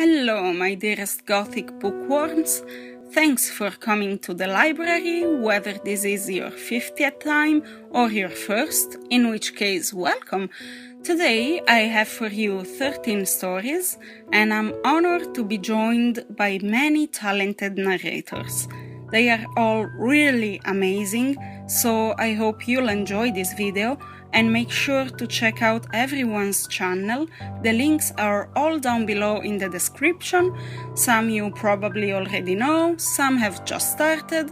Hello, my dearest Gothic Bookworms. Thanks for coming to the library, whether this is your 50th time or your first, in which case, welcome. Today I have for you 13 stories, and I'm honored to be joined by many talented narrators. They are all really amazing, so I hope you'll enjoy this video and make sure to check out everyone's channel. The links are all down below in the description. Some you probably already know, some have just started,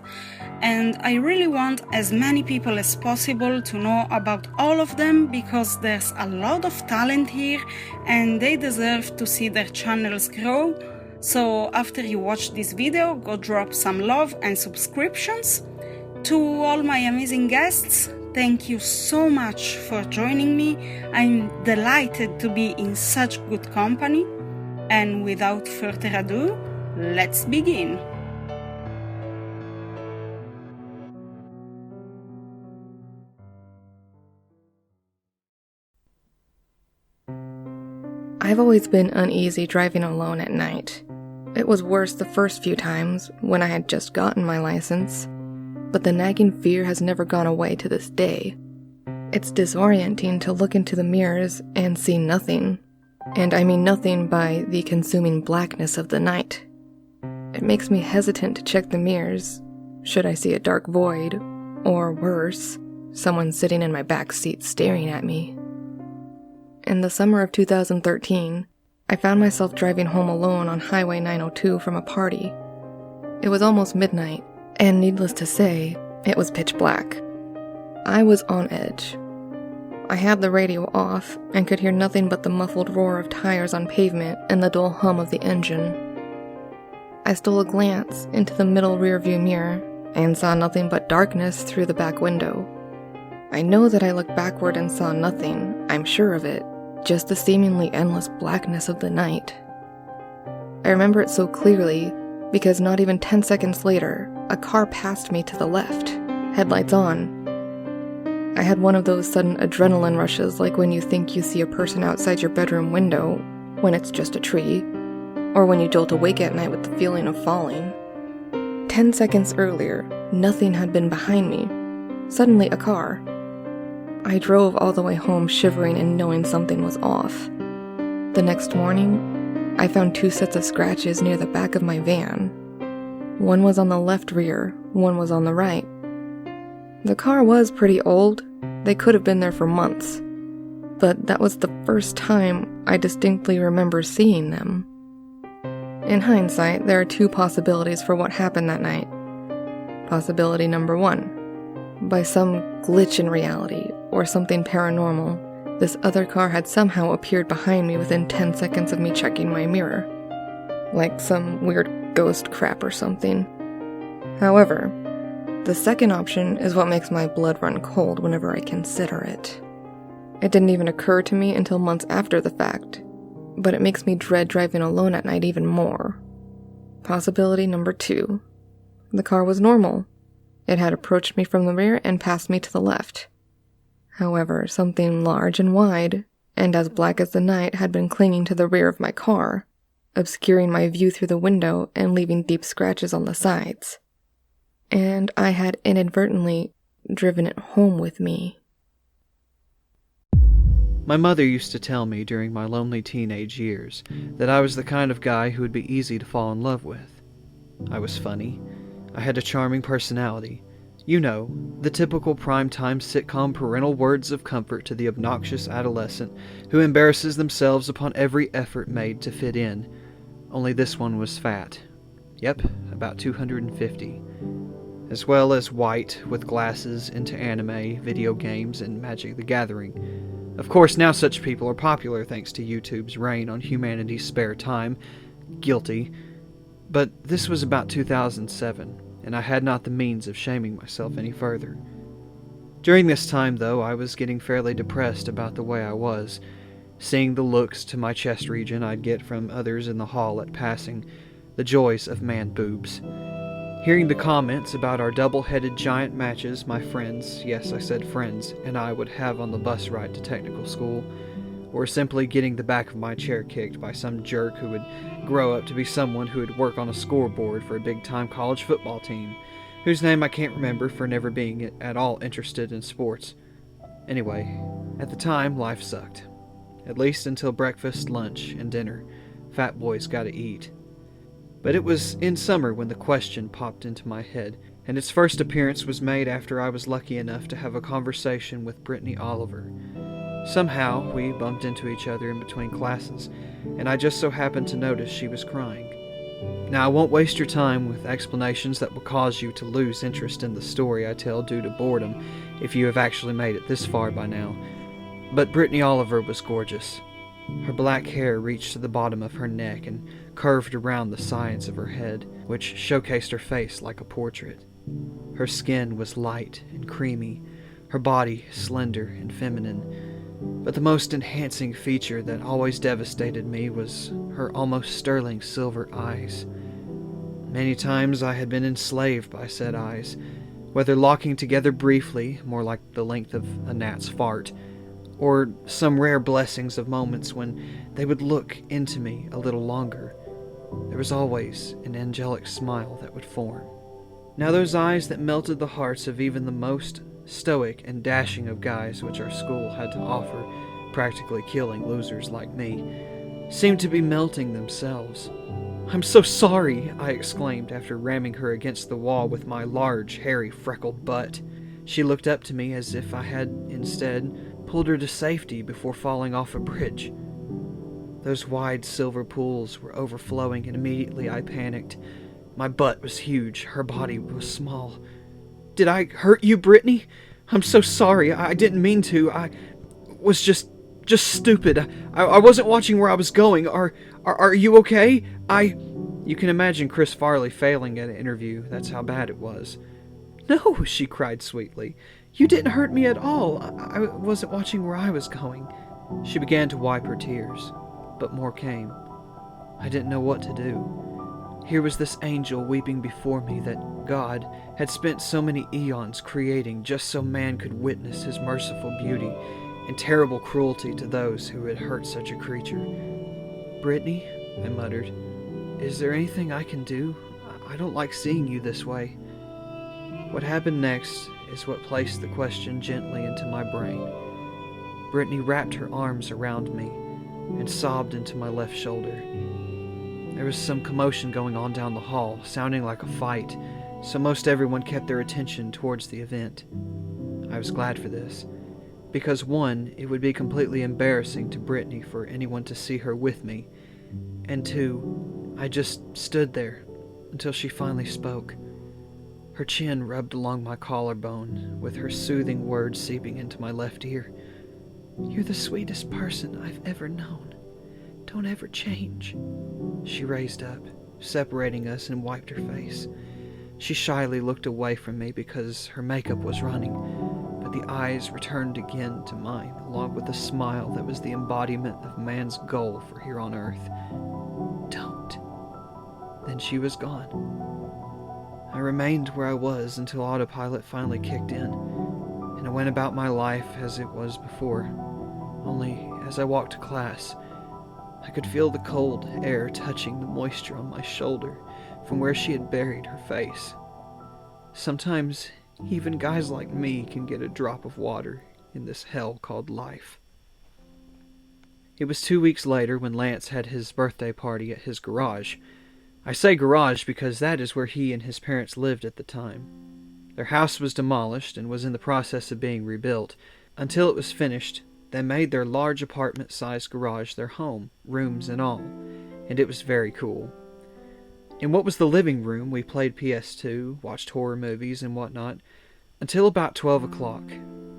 and I really want as many people as possible to know about all of them because there's a lot of talent here and they deserve to see their channels grow. So after you watch this video, go drop some love and subscriptions. To all my amazing guests, thank you so much for joining me. I'm delighted to be in such good company. And without further ado, let's begin. I've always been uneasy driving alone at night. It was worse the first few times when I had just gotten my license, but the nagging fear has never gone away to this day. It's disorienting to look into the mirrors and see nothing, and I mean nothing by the consuming blackness of the night. It makes me hesitant to check the mirrors, should I see a dark void, or worse, someone sitting in my back seat staring at me. In the summer of 2013, I found myself driving home alone on Highway 902 from a party. It was almost midnight, and needless to say, it was pitch black. I was on edge. I had the radio off and could hear nothing but the muffled roar of tires on pavement and the dull hum of the engine. I stole a glance into the middle rearview mirror and saw nothing but darkness through the back window. I know that I looked backward and saw nothing, I'm sure of it, just the seemingly endless blackness of the night. I remember it so clearly because not even 10 seconds later, a car passed me to the left, headlights on. I had one of those sudden adrenaline rushes like when you think you see a person outside your bedroom window when it's just a tree, or when you jolt awake at night with the feeling of falling. 10 seconds earlier, nothing had been behind me. Suddenly, a car. I drove all the way home shivering and knowing something was off. The next morning, I found 2 sets of scratches near the back of my van. One was on the left rear, one was on the right. The car was pretty old. They could have been there for months. But that was the first time I distinctly remember seeing them. In hindsight, there are 2 possibilities for what happened that night. Possibility number 1. By some glitch in reality, or something paranormal, this other car had somehow appeared behind me within 10 seconds of me checking my mirror. Like some weird ghost crap or something. However, the second option is what makes my blood run cold whenever I consider it. It didn't even occur to me until months after the fact, but it makes me dread driving alone at night even more. Possibility number 2. The car was normal. It had approached me from the rear and passed me to the left. However, something large and wide, and as black as the night, had been clinging to the rear of my car, obscuring my view through the window and leaving deep scratches on the sides. And I had inadvertently driven it home with me. My mother used to tell me during my lonely teenage years that I was the kind of guy who would be easy to fall in love with. I was funny. I had a charming personality. You know, the typical primetime sitcom parental words of comfort to the obnoxious adolescent who embarrasses themselves upon every effort made to fit in. Only this one was fat. Yep, about 250. As well as white, with glasses, into anime, video games, and Magic the Gathering. Of course, now such people are popular thanks to YouTube's reign on humanity's spare time. Guilty. But this was about 2007, and I had not the means of shaming myself any further. During this time, though, I was getting fairly depressed about the way I was, seeing the looks to my chest region I'd get from others in the hall at passing, the joys of man boobs. Hearing the comments about our double-headed giant matches my friends, yes, I said friends, and I would have on the bus ride to technical school, or simply getting the back of my chair kicked by some jerk who would grow up to be someone who would work on a scoreboard for a big-time college football team, whose name I can't remember for never being at all interested in sports. Anyway, at the time, life sucked. At least until breakfast, lunch, and dinner. Fat boys gotta eat. But it was in summer when the question popped into my head, and its first appearance was made after I was lucky enough to have a conversation with Brittany Oliver. Somehow, we bumped into each other in between classes, and I just so happened to notice she was crying. Now, I won't waste your time with explanations that will cause you to lose interest in the story I tell due to boredom if you have actually made it this far by now. But Brittany Oliver was gorgeous. Her black hair reached to the bottom of her neck and curved around the sides of her head, which showcased her face like a portrait. Her skin was light and creamy, her body slender and feminine. But the most enhancing feature that always devastated me was her almost sterling silver eyes. Many times I had been enslaved by said eyes, whether locking together briefly, more like the length of a gnat's fart, or some rare blessings of moments when they would look into me a little longer. There was always an angelic smile that would form. Now those eyes that melted the hearts of even the most stoic and dashing of guys which our school had to offer, practically killing losers like me, seemed to be melting themselves. "I'm so sorry," I exclaimed after ramming her against the wall with my large, hairy, freckled butt. She looked up to me as if I had, instead, pulled her to safety before falling off a bridge. Those wide silver pools were overflowing, and immediately I panicked. My butt was huge, her body was small. "Did I hurt you, Brittany? I'm so sorry, I didn't mean to. I was just stupid. I wasn't watching where I was going. Are you okay? You can imagine Chris Farley failing at an interview. That's how bad it was. "No," she cried sweetly. "You didn't hurt me at all. I wasn't watching where I was going." She began to wipe her tears, but more came. I didn't know what to do. Here was this angel weeping before me that God had spent so many eons creating just so man could witness his merciful beauty and terrible cruelty to those who had hurt such a creature. "Brittany," I muttered, "is there anything I can do? I don't like seeing you this way." What happened next is what placed the question gently into my brain. Brittany wrapped her arms around me and sobbed into my left shoulder. There was some commotion going on down the hall, sounding like a fight, so most everyone kept their attention towards the event. I was glad for this, because one, it would be completely embarrassing to Brittany for anyone to see her with me, and two, I just stood there until she finally spoke. Her chin rubbed along my collarbone, with her soothing words seeping into my left ear. "You're the sweetest person I've ever known. Don't ever change." She raised up, separating us, and wiped her face. She shyly looked away from me because her makeup was running, but the eyes returned again to mine, along with a smile that was the embodiment of man's goal for here on earth. "Don't." Then she was gone. I remained where I was until autopilot finally kicked in, and I went about my life as it was before. Only, as I walked to class, I could feel the cold air touching the moisture on my shoulder from where she had buried her face. Sometimes, even guys like me can get a drop of water in this hell called life. It was 2 weeks later when Lance had his birthday party at his garage. I say garage because that is where he and his parents lived at the time. Their house was demolished and was in the process of being rebuilt. Until it was finished, they made their large apartment-sized garage their home, rooms and all, and it was very cool. In what was the living room, we played PS2, watched horror movies and whatnot, until about 12 o'clock.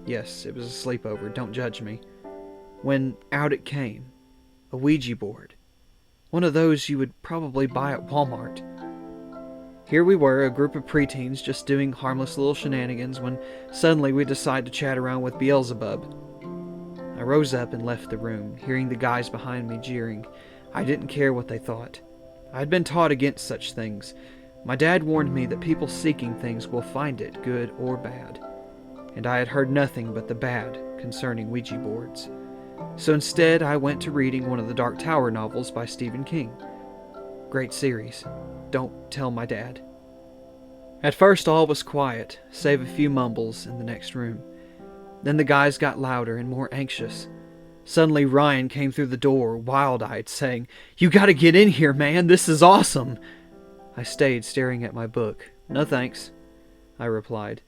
Yes, it was a sleepover, don't judge me. When out it came, a Ouija board. One of those you would probably buy at Walmart. Here we were, a group of preteens just doing harmless little shenanigans when suddenly we decided to chat around with Beelzebub. I rose up and left the room, hearing the guys behind me jeering. I didn't care what they thought. I had been taught against such things. My dad warned me that people seeking things will find it, good or bad. And I had heard nothing but the bad concerning Ouija boards. So instead, I went to reading one of the Dark Tower novels by Stephen King. Great series. Don't tell my dad. At first, all was quiet, save a few mumbles in the next room. Then the guys got louder and more anxious. Suddenly, Ryan came through the door, wild-eyed, saying, "You gotta get in here, man! This is awesome!" I stayed staring at my book. "No thanks," I replied.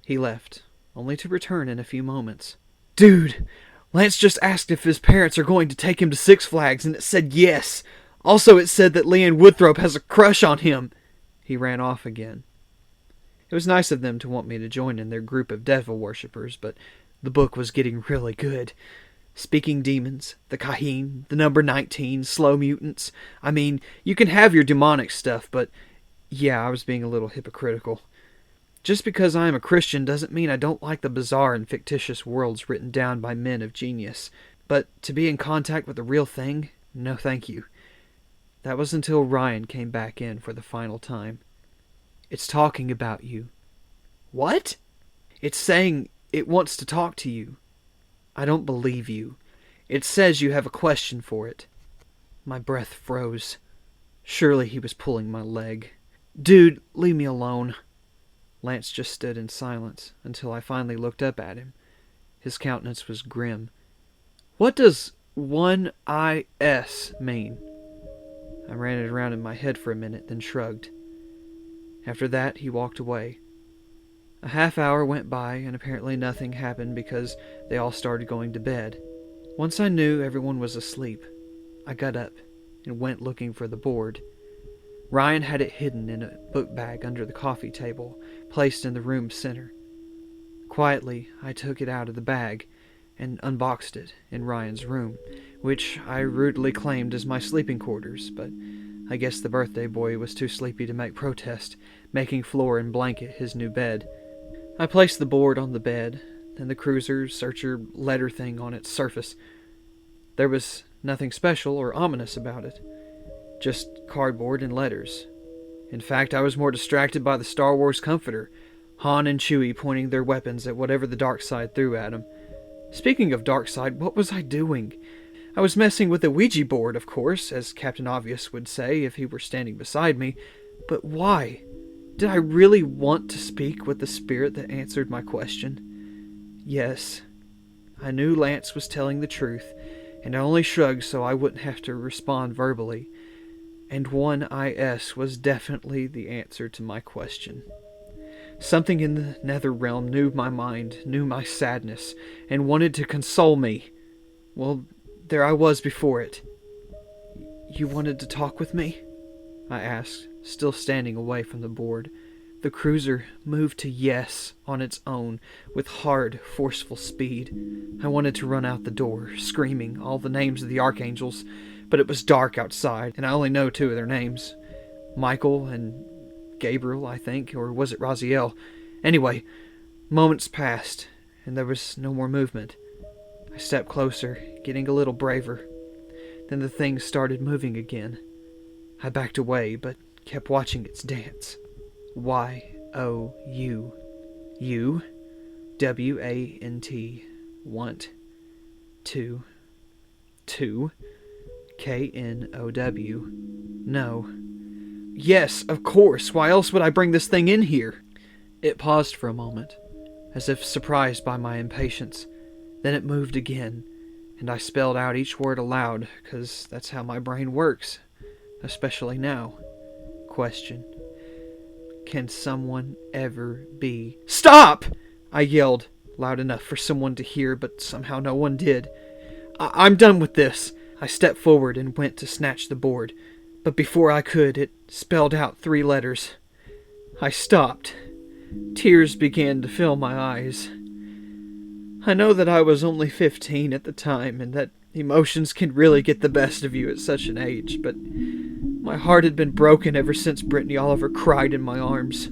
He left, only to return in a few moments. "Dude, Lance just asked if his parents are going to take him to Six Flags, and it said yes. Also, it said that Leanne Woodthrope has a crush on him." He ran off again. It was nice of them to want me to join in their group of devil worshippers, but the book was getting really good. Speaking demons, the Kaheen, the number 19, slow mutants. I mean, you can have your demonic stuff, but yeah, I was being a little hypocritical. Just because I am a Christian doesn't mean I don't like the bizarre and fictitious worlds written down by men of genius. But to be in contact with the real thing? No thank you. That was until Ryan came back in for the final time. "It's talking about you." "What?" "It's saying it wants to talk to you." "I don't believe you. It says you have a question for it." My breath froze. Surely he was pulling my leg. "Dude, leave me alone." Lance just stood in silence until I finally looked up at him. His countenance was grim. "What does 1IS mean?" I ran it around in my head for a minute, then shrugged. After that, he walked away. A half hour went by, and apparently nothing happened because they all started going to bed. Once I knew everyone was asleep, I got up and went looking for the board. Ryan had it hidden in a book bag under the coffee table, placed in the room's center. Quietly, I took it out of the bag and unboxed it in Ryan's room, which I rudely claimed as my sleeping quarters, but I guess the birthday boy was too sleepy to make protest, making floor and blanket his new bed. I placed the board on the bed, then the cruiser searcher letter thing on its surface. There was nothing special or ominous about it. Just cardboard and letters. In fact, I was more distracted by the Star Wars comforter, Han and Chewie pointing their weapons at whatever the dark side threw at them. Speaking of dark side, what was I doing? I was messing with the Ouija board, of course, as Captain Obvious would say if he were standing beside me. But why? Did I really want to speak with the spirit that answered my question? Yes. I knew Lance was telling the truth, and I only shrugged so I wouldn't have to respond verbally. And 1IS was definitely the answer to my question. Something in the nether realm knew my mind, knew my sadness, and wanted to console me. Well, there I was before it. "You wanted to talk with me?" I asked, still standing away from the board. The cruiser moved to yes on its own, with hard, forceful speed. I wanted to run out the door, screaming all the names of the archangels, but it was dark outside, and I only know 2 of their names. Michael and Gabriel, I think, or was it Raziel? Anyway, moments passed, and there was no more movement. I stepped closer, getting a little braver. Then the thing started moving again. I backed away, but kept watching its dance. Y-O-U. U. W-A-N-T. Want. To. K-N-O-W. No. Yes, of course. Why else would I bring this thing in here? It paused for a moment, as if surprised by my impatience. Then it moved again, and I spelled out each word aloud, 'cause that's how my brain works, especially now. Question. Can someone ever be... Stop! I yelled, loud enough for someone to hear, but somehow no one did. I'm done with this. I stepped forward and went to snatch the board, but before I could, it spelled out 3 letters. I stopped. Tears began to fill my eyes. I know that I was only 15 at the time, and that emotions can really get the best of you at such an age, but my heart had been broken ever since Brittany Oliver cried in my arms.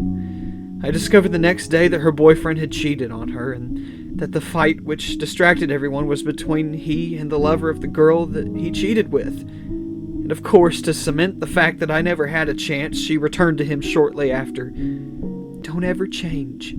I discovered the next day that her boyfriend had cheated on her, and that the fight which distracted everyone was between he and the lover of the girl that he cheated with. And of course, to cement the fact that I never had a chance, she returned to him shortly after. Don't ever change.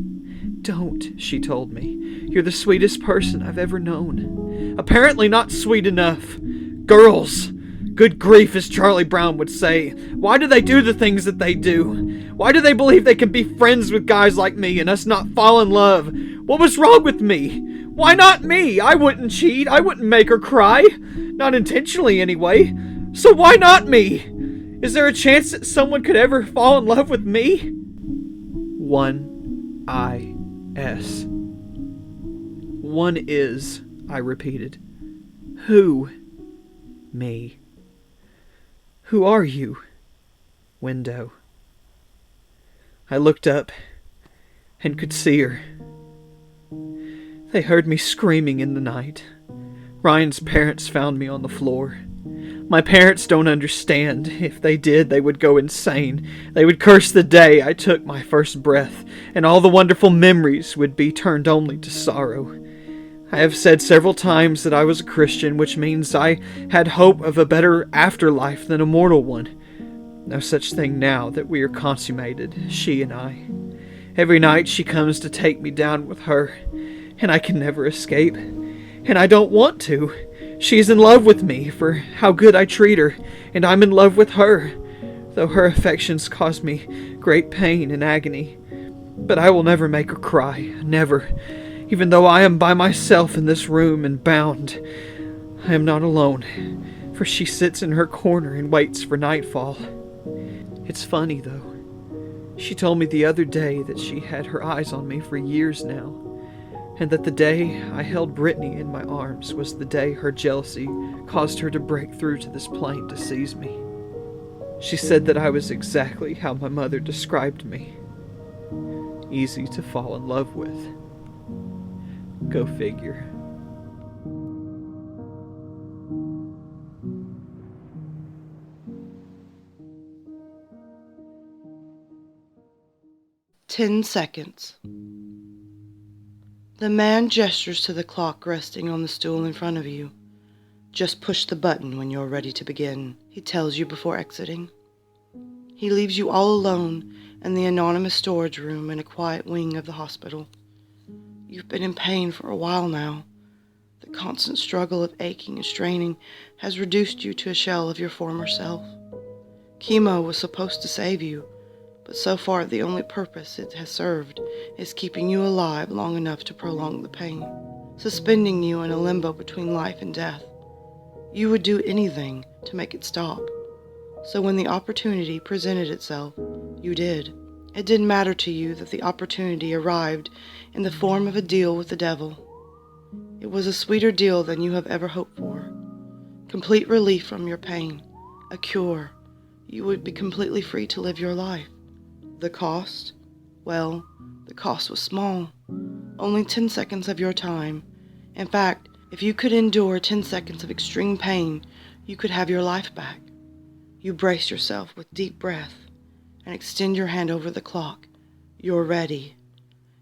Don't, she told me. You're the sweetest person I've ever known. Apparently not sweet enough. Girls. Good grief, as Charlie Brown would say. Why do they do the things that they do? Why do they believe they can be friends with guys like me and us not fall in love? What was wrong with me? Why not me? I wouldn't cheat. I wouldn't make her cry. Not intentionally, anyway. So why not me? Is there a chance that someone could ever fall in love with me? 1-I-S. One is, I repeated. Who? Me. Who are you? Window. I looked up and could see her. They heard me screaming in the night. Ryan's parents found me on the floor. My parents don't understand. If they did, they would go insane. They would curse the day I took my first breath, and all the wonderful memories would be turned only to sorrow. I have said several times that I was a Christian, which means I had hope of a better afterlife than a mortal one. No such thing now that we are consummated, she and I. Every night she comes to take me down with her, and I can never escape. And I don't want to. She's in love with me for how good I treat her, and I'm in love with her, though her affections cause me great pain and agony. But I will never make her cry, never. Even though I am by myself in this room and bound, I am not alone, for she sits in her corner and waits for nightfall. It's funny, though. She told me the other day that she had her eyes on me for years now, and that the day I held Brittany in my arms was the day her jealousy caused her to break through to this plane to seize me. She said that I was exactly how my mother described me. Easy to fall in love with. Go figure. "10 seconds. The man gestures to the clock resting on the stool in front of you. Just push the button when you're ready to begin, he tells you before exiting. He leaves you all alone in the anonymous storage room in a quiet wing of the hospital. You've been in pain for a while now. The constant struggle of aching and straining has reduced you to a shell of your former self. Chemo was supposed to save you, but so far the only purpose it has served is keeping you alive long enough to prolong the pain, suspending you in a limbo between life and death. You would do anything to make it stop. So when the opportunity presented itself, you did. It didn't matter to you that the opportunity arrived in the form of a deal with the devil. It was a sweeter deal than you have ever hoped for. Complete relief from your pain, a cure. You would be completely free to live your life. The cost? Well, the cost was small. Only 10 seconds of your time. In fact, if you could endure 10 seconds of extreme pain, you could have your life back. You brace yourself with deep breath and extend your hand over the clock. You're ready.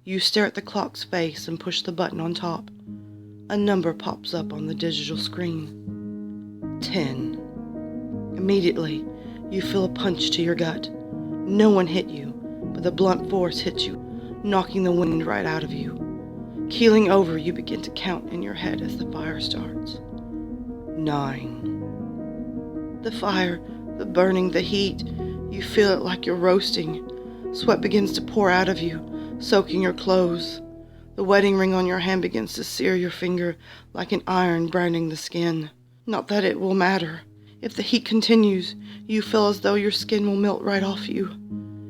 You stare at the clock's face and push the button on top. A number pops up on the digital screen. 10. Immediately, you feel a punch to your gut. No one hit you, but the blunt force hits you, knocking the wind right out of you. Keeling over, you begin to count in your head as the fire starts. 9. The fire, the burning, the heat, you feel it like you're roasting. Sweat begins to pour out of you, soaking your clothes. The wedding ring on your hand begins to sear your finger like an iron branding the skin. Not that it will matter. If the heat continues, you feel as though your skin will melt right off you.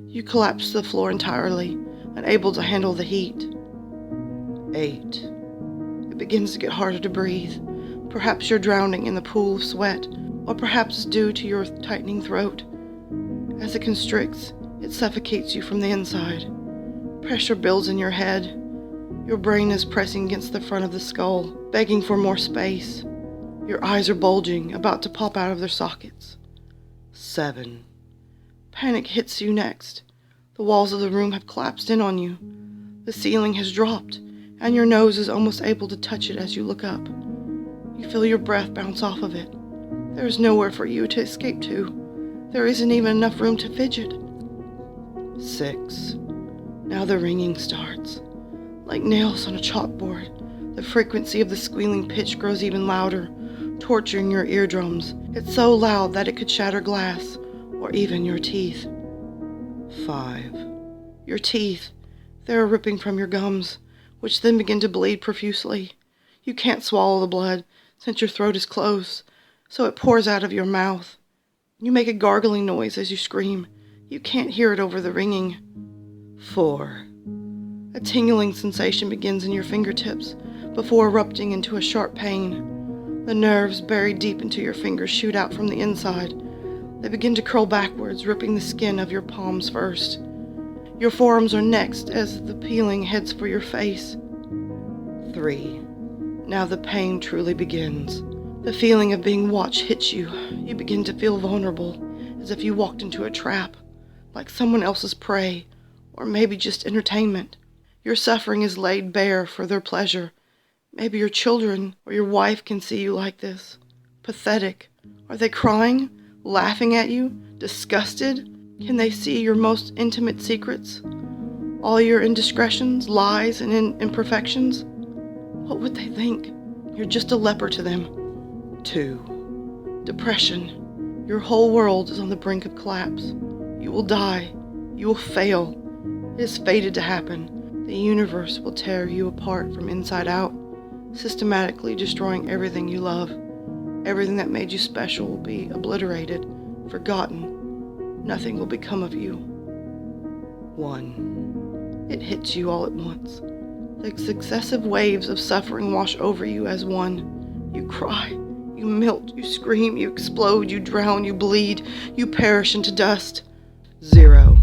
You collapse to the floor entirely, unable to handle the heat. 8. It begins to get harder to breathe. Perhaps you're drowning in the pool of sweat, or perhaps due to your tightening throat. As it constricts, it suffocates you from the inside. Pressure builds in your head. Your brain is pressing against the front of the skull, begging for more space. Your eyes are bulging, about to pop out of their sockets. 7. Panic hits you next. The walls of the room have collapsed in on you. The ceiling has dropped, and your nose is almost able to touch it as you look up. You feel your breath bounce off of it. There is nowhere for you to escape to. There isn't even enough room to fidget. 6. Now the ringing starts. Like nails on a chalkboard, The frequency of the squealing pitch grows even louder, torturing your eardrums. It's so loud that it could shatter glass, or even your teeth. 5. Your teeth. They're ripping from your gums, which then begin to bleed profusely. You can't swallow the blood, since your throat is closed, so it pours out of your mouth. You make a gargling noise as you scream. You can't hear it over the ringing. 4. A tingling sensation begins in your fingertips, before erupting into a sharp pain. The nerves buried deep into your fingers shoot out from the inside. They begin to curl backwards, ripping the skin of your palms first. Your forearms are next as the peeling heads for your face. 3. Now the pain truly begins. The feeling of being watched hits you. You begin to feel vulnerable, as if you walked into a trap, like someone else's prey, or maybe just entertainment. Your suffering is laid bare for their pleasure. Maybe your children or your wife can see you like this. Pathetic. Are they crying? Laughing at you? Disgusted? Can they see your most intimate secrets? All your indiscretions, lies, and imperfections? What would they think? You're just a leper to them. 2. Depression. Your whole world is on the brink of collapse. You will die. You will fail. It is fated to happen. The universe will tear you apart from inside out, systematically destroying everything you love. Everything that made you special will be obliterated, forgotten. Nothing will become of you. 1. It hits you all at once. The successive waves of suffering wash over you as one. You cry, you melt, you scream, you explode, you drown, you bleed, you perish into dust. 0.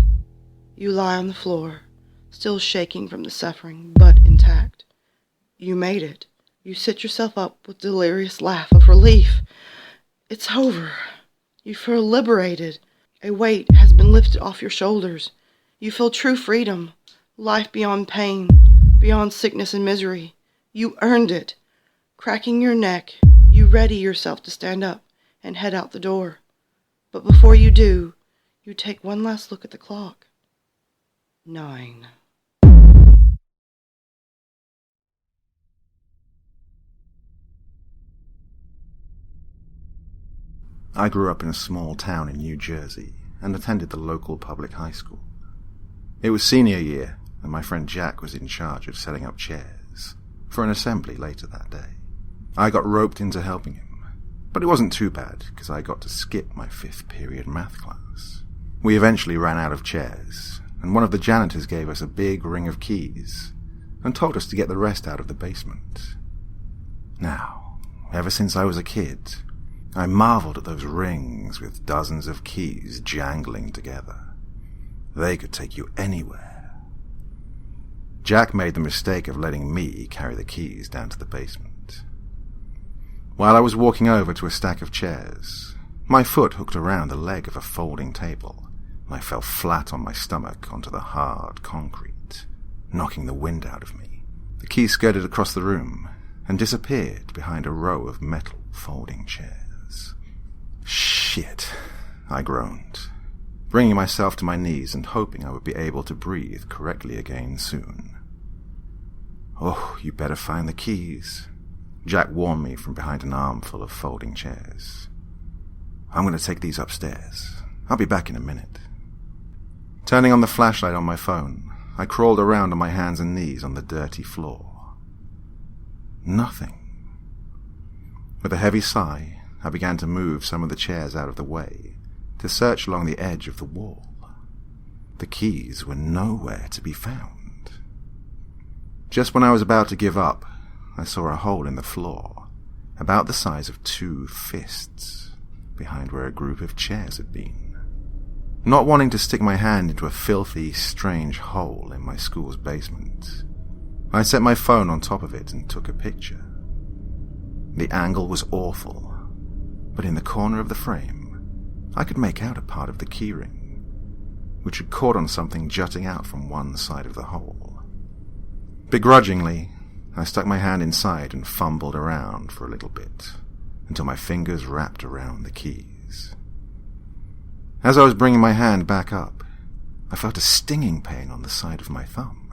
You lie on the floor, still shaking from the suffering, but intact. You made it. You sit yourself up with delirious laugh of relief. It's over. You feel liberated. A weight has been lifted off your shoulders. You feel true freedom, life beyond pain, beyond sickness and misery. You earned it. Cracking your neck, you ready yourself to stand up and head out the door. But before you do, you take one last look at the clock. 9. I grew up in a small town in New Jersey and attended the local public high school. It was senior year, and my friend Jack was in charge of setting up chairs for an assembly later that day. I got roped into helping him, but it wasn't too bad because I got to skip my 5th period math class. We eventually ran out of chairs, and one of the janitors gave us a big ring of keys and told us to get the rest out of the basement. Now, ever since I was a kid, I marveled at those rings with dozens of keys jangling together. They could take you anywhere. Jack made the mistake of letting me carry the keys down to the basement. While I was walking over to a stack of chairs, my foot hooked around the leg of a folding table, and I fell flat on my stomach onto the hard concrete, knocking the wind out of me. The key skirted across the room and disappeared behind a row of metal folding chairs. Shit, I groaned, bringing myself to my knees and hoping I would be able to breathe correctly again soon. Oh, you better find the keys, Jack warned me from behind an armful of folding chairs. I'm going to take these upstairs. I'll be back in a minute. Turning on the flashlight on my phone, I crawled around on my hands and knees on the dirty floor. Nothing. With a heavy sigh, I began to move some of the chairs out of the way to search along the edge of the wall. The keys were nowhere to be found. Just when I was about to give up, I saw a hole in the floor, about the size of 2 fists, behind where a group of chairs had been. Not wanting to stick my hand into a filthy, strange hole in my school's basement, I set my phone on top of it and took a picture. The angle was awful, but in the corner of the frame, I could make out a part of the keyring, which had caught on something jutting out from one side of the hole. Begrudgingly, I stuck my hand inside and fumbled around for a little bit, until my fingers wrapped around the keys. As I was bringing my hand back up, I felt a stinging pain on the side of my thumb.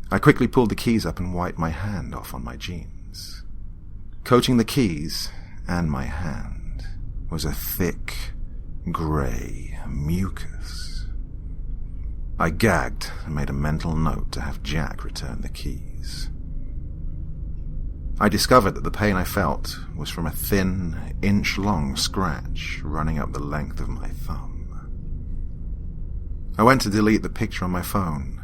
I quickly pulled the keys up and wiped my hand off on my jeans. Coating the keys and my hand was a thick, grey mucus. I gagged and made a mental note to have Jack return the keys. I discovered that the pain I felt was from a thin, inch-long scratch running up the length of my thumb. I went to delete the picture on my phone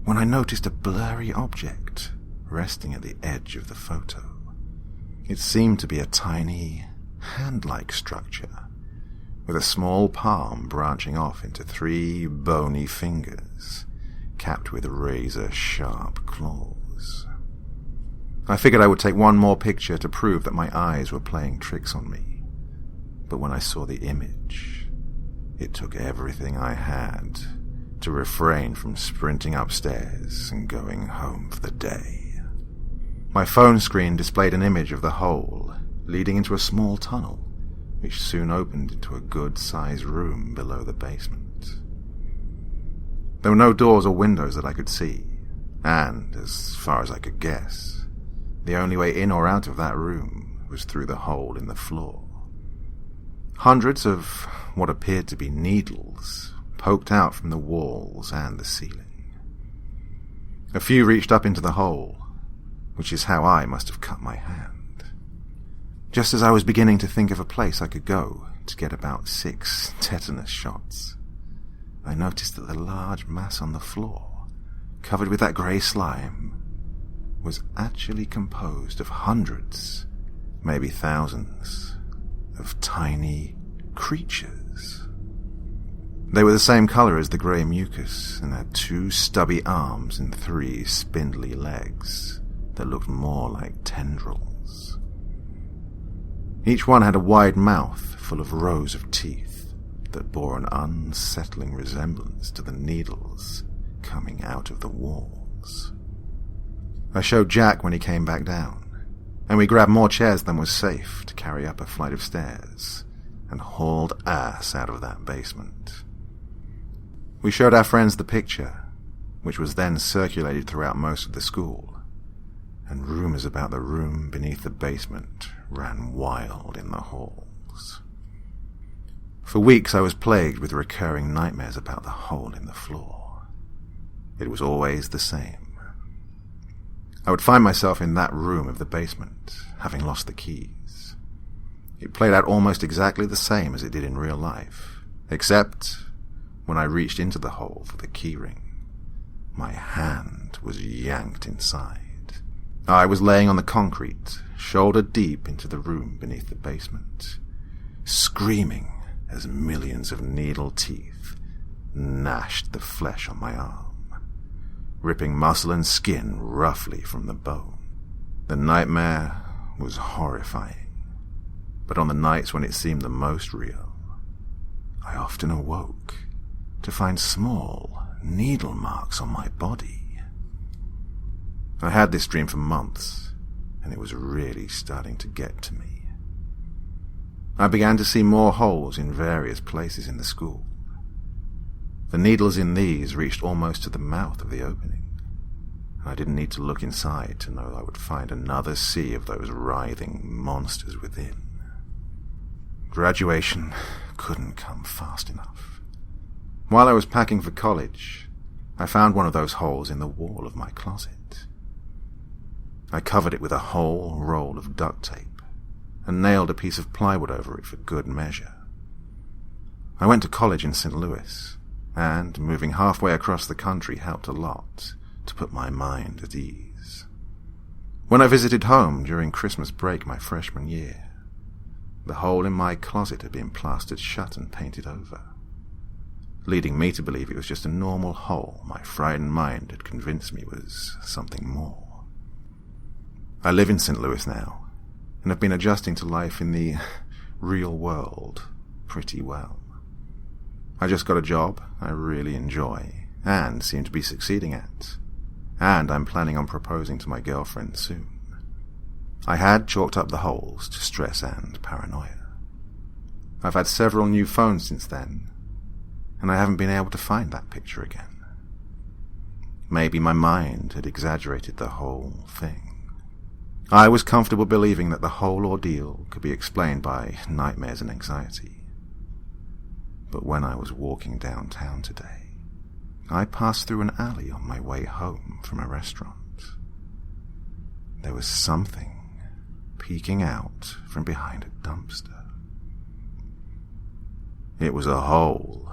when I noticed a blurry object resting at the edge of the photo. It seemed to be a tiny, hand-like structure with a small palm branching off into 3 bony fingers capped with razor-sharp claws. I figured I would take one more picture to prove that my eyes were playing tricks on me. But when I saw the image, it took everything I had to refrain from sprinting upstairs and going home for the day. My phone screen displayed an image of the hole leading into a small tunnel, which soon opened into a good-sized room below the basement. There were no doors or windows that I could see, and, as far as I could guess, the only way in or out of that room was through the hole in the floor. Hundreds of what appeared to be needles poked out from the walls and the ceiling. A few reached up into the hole, which is how I must have cut my hand. Just as I was beginning to think of a place I could go to get about 6 tetanus shots, I noticed that the large mass on the floor, covered with that grey slime, was actually composed of hundreds, maybe thousands, of tiny creatures. They were the same colour as the grey mucus and had 2 stubby arms and 3 spindly legs that looked more like tendrils. Each one had a wide mouth full of rows of teeth that bore an unsettling resemblance to the needles coming out of the walls. I showed Jack when he came back down, and we grabbed more chairs than was safe to carry up a flight of stairs and hauled ass out of that basement. We showed our friends the picture, which was then circulated throughout most of the school, and rumours about the room beneath the basement ran wild in the halls. For weeks I was plagued with recurring nightmares about the hole in the floor. It was always the same. I would find myself in that room of the basement, having lost the keys. It played out almost exactly the same as it did in real life, except when I reached into the hole for the keyring, my hand was yanked inside. I was laying on the concrete, shoulder deep into the room beneath the basement, screaming as millions of needle teeth gnashed the flesh on my arm, ripping muscle and skin roughly from the bone. The nightmare was horrifying, but on the nights when it seemed the most real, I often awoke to find small needle marks on my body. I had this dream for months, and it was really starting to get to me. I began to see more holes in various places in the school. The needles in these reached almost to the mouth of the opening, and I didn't need to look inside to know I would find another sea of those writhing monsters within. Graduation couldn't come fast enough. While I was packing for college, I found one of those holes in the wall of my closet. I covered it with a whole roll of duct tape and nailed a piece of plywood over it for good measure. I went to college in St. Louis, and moving halfway across the country helped a lot to put my mind at ease. When I visited home during Christmas break my freshman year, the hole in my closet had been plastered shut and painted over, leading me to believe it was just a normal hole my frightened mind had convinced me was something more. I live in St. Louis now, and have been adjusting to life in the real world pretty well. I just got a job I really enjoy, and seem to be succeeding at, and I'm planning on proposing to my girlfriend soon. I had chalked up the holes to stress and paranoia. I've had several new phones since then, and I haven't been able to find that picture again. Maybe my mind had exaggerated the whole thing. I was comfortable believing that the whole ordeal could be explained by nightmares and anxiety. But when I was walking downtown today, I passed through an alley on my way home from a restaurant. There was something peeking out from behind a dumpster. It was a hole,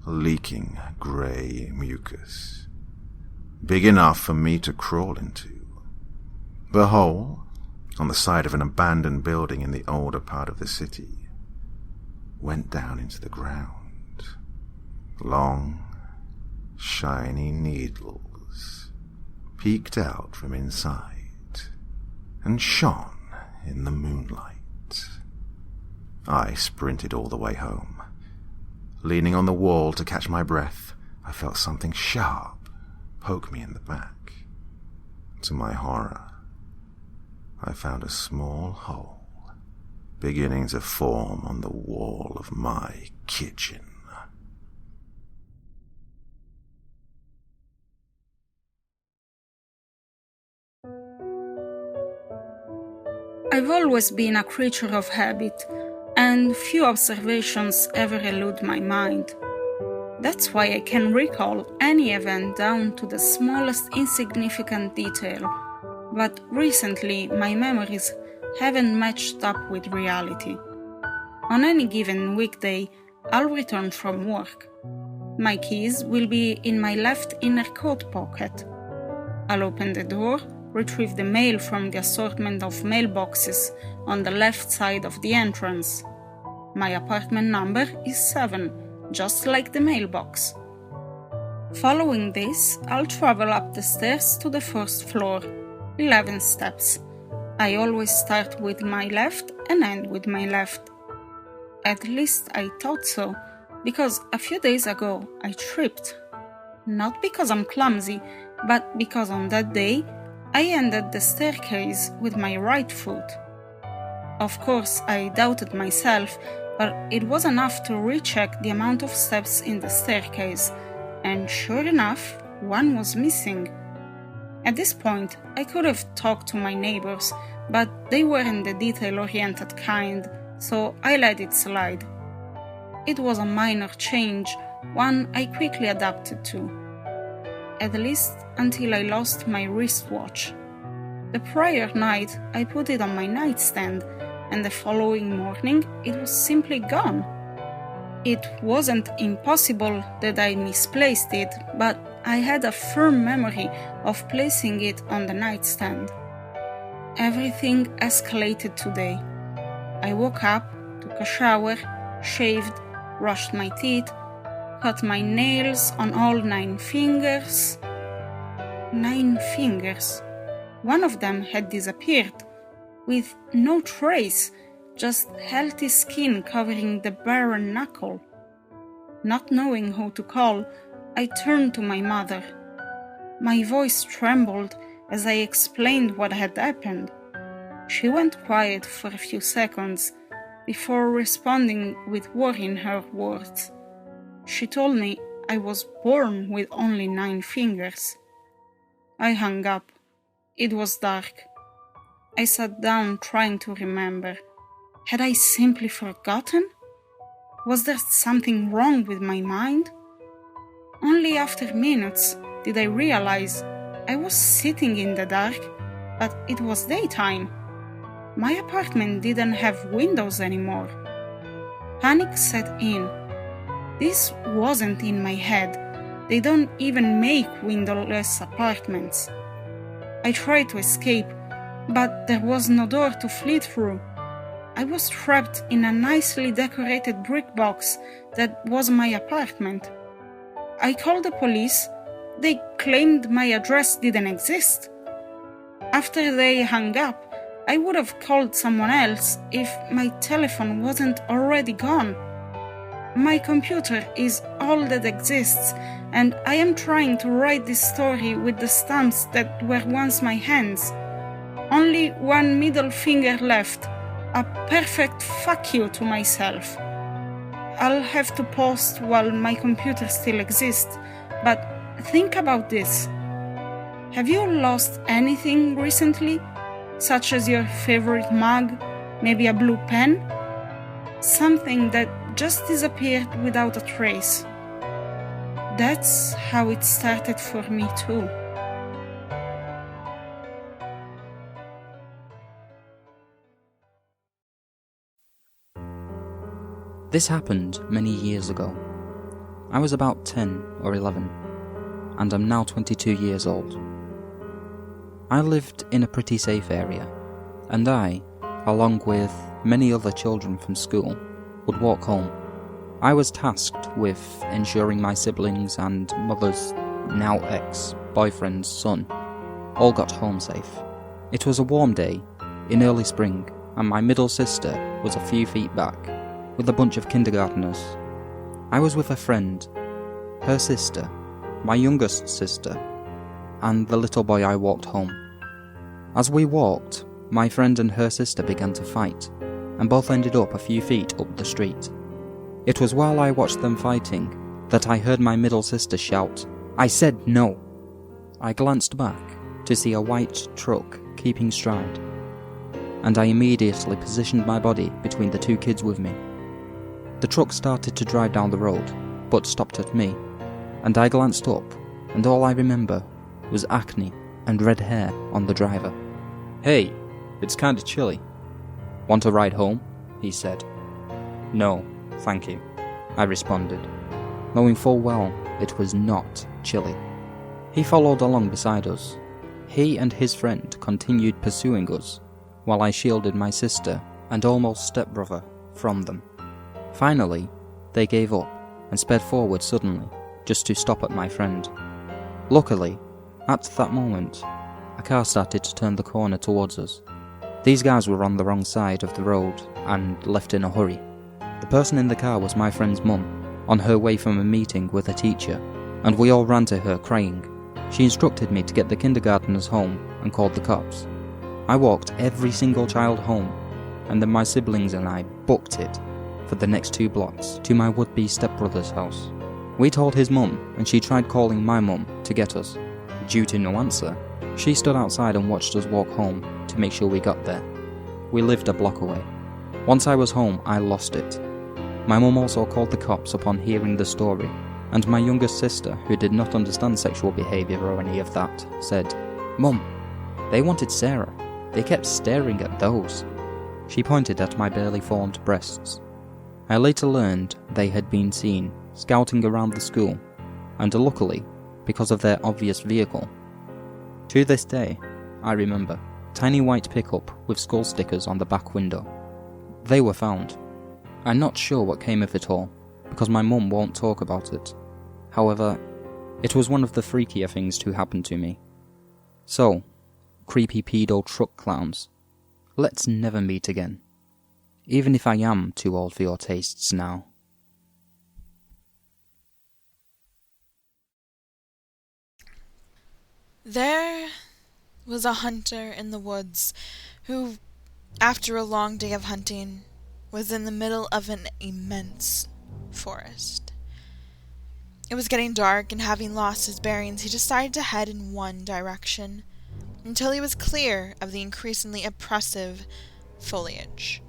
leaking grey mucus, big enough for me to crawl into. The hole, on the side of an abandoned building in the older part of the city, went down into the ground. Long, shiny needles peeked out from inside and shone in the moonlight. I sprinted all the way home. Leaning on the wall to catch my breath, I felt something sharp poke me in the back. To my horror, I found a small hole beginning to form on the wall of my kitchen. I've always been a creature of habit, and few observations ever elude my mind. That's why I can recall any event down to the smallest insignificant detail, but recently my memories haven't matched up with reality. On any given weekday, I'll return from work. My keys will be in my left inner coat pocket. I'll open the door, retrieve the mail from the assortment of mailboxes on the left side of the entrance. My apartment number is 7, just like the mailbox. Following this, I'll travel up the stairs to the first floor, 11 steps. I always start with my left and end with my left. At least I thought so, because a few days ago I tripped. Not because I'm clumsy, but because on that day I ended the staircase with my right foot. Of course, I doubted myself, but it was enough to recheck the amount of steps in the staircase, and sure enough, one was missing. At this point, I could have talked to my neighbors, but they weren't the detail-oriented kind, so I let it slide. It was a minor change, one I quickly adapted to. At least until I lost my wristwatch. The prior night, I put it on my nightstand, and the following morning, it was simply gone. It wasn't impossible that I misplaced it, but I had a firm memory of placing it on the nightstand. Everything escalated today. I woke up, took a shower, shaved, brushed my teeth, cut my nails on all 9 fingers. 9 fingers. One of them had disappeared, with no trace, just healthy skin covering the barren knuckle. Not knowing who to call, I turned to my mother. My voice trembled as I explained what had happened. She went quiet for a few seconds before responding with worry in her words. She told me I was born with only 9 fingers. I hung up. It was dark. I sat down trying to remember. Had I simply forgotten? Was there something wrong with my mind? Only after minutes did I realize I was sitting in the dark, but it was daytime. My apartment didn't have windows anymore. Panic set in. This wasn't in my head. They don't even make windowless apartments. I tried to escape, but there was no door to flee through. I was trapped in a nicely decorated brick box that was my apartment. I called the police. They claimed my address didn't exist. After they hung up, I would have called someone else if my telephone wasn't already gone. My computer is all that exists, and I am trying to write this story with the stamps that were once my hands. Only one middle finger left, a perfect fuck you to myself. I'll have to post while my computer still exists, but think about this. Have you lost anything recently? Such as your favorite mug, maybe a blue pen? Something that just disappeared without a trace. That's how it started for me too. This happened many years ago. I was about 10 or 11, and I'm now 22 years old. I lived in a pretty safe area, and I, along with many other children from school, would walk home. I was tasked with ensuring my siblings and mother's now ex-boyfriend's son all got home safe. It was a warm day in early spring, and my middle sister was a few feet back with a bunch of kindergarteners. I was with a friend, her sister, my youngest sister, and the little boy I walked home. As we walked, my friend and her sister began to fight, and both ended up a few feet up the street. It was while I watched them fighting that I heard my middle sister shout, "I said no!" I glanced back to see a white truck keeping stride, and I immediately positioned my body between the two kids with me. The truck started to drive down the road, but stopped at me, and I glanced up, and all I remember was acne and red hair on the driver. "Hey, it's kinda chilly. Want a ride home?" he said. "No, thank you," I responded, knowing full well it was not chilly. He followed along beside us. He and his friend continued pursuing us, while I shielded my sister and almost stepbrother from them. Finally, they gave up and sped forward suddenly, just to stop at my friend. Luckily, at that moment, a car started to turn the corner towards us. These guys were on the wrong side of the road and left in a hurry. The person in the car was my friend's mum, on her way from a meeting with a teacher, and we all ran to her crying. She instructed me to get the kindergarteners home and called the cops. I walked every single child home, and then my siblings and I booked it for the next 2 blocks to my would-be stepbrother's house. We told his mum, and she tried calling my mum to get us. Due to no answer, she stood outside and watched us walk home to make sure we got there. We lived a block away. Once I was home, I lost it. My mum also called the cops upon hearing the story, and my youngest sister, who did not understand sexual behaviour or any of that, said, "Mum, they wanted Sarah. They kept staring at those." She pointed at my barely formed breasts. I later learned they had been seen scouting around the school, and luckily, because of their obvious vehicle. To this day, I remember tiny white pickup with skull stickers on the back window. They were found. I'm not sure what came of it all, because my mum won't talk about it. However, it was one of the freakier things to happen to me. So, creepy pedo truck clowns, let's never meet again. Even if I am too old for your tastes now. There was a hunter in the woods who, after a long day of hunting, was in the middle of an immense forest. It was getting dark, and having lost his bearings, he decided to head in one direction until he was clear of the increasingly oppressive foliage.